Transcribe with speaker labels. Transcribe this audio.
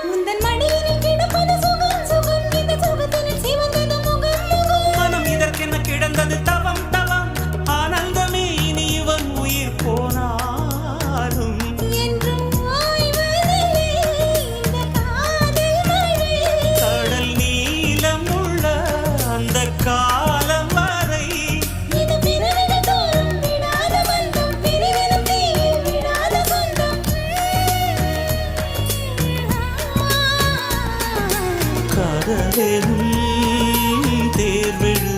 Speaker 1: உந்தன் மடியினில் கிடப்பது சுகம் சுகம் இந்த சுகத்தினில் சிவந்தது முகம் முகம்
Speaker 2: மனம் இதற்கென கிடந்தது தவம் தவம் ஆனந்தமே இனி இவன் உயிர் போனாலும்
Speaker 1: என்றும் ஓய்வதில்லை இந்த காதல் மழை
Speaker 2: கடல் நீளம் உள்ள அந்த காலம் வரை
Speaker 1: இது பிறவிகள் தோறும் விடாத பந்தம் பிரிவினும் தீயில் விடாத சொந்தம்
Speaker 2: காதலும் தேர்வெழு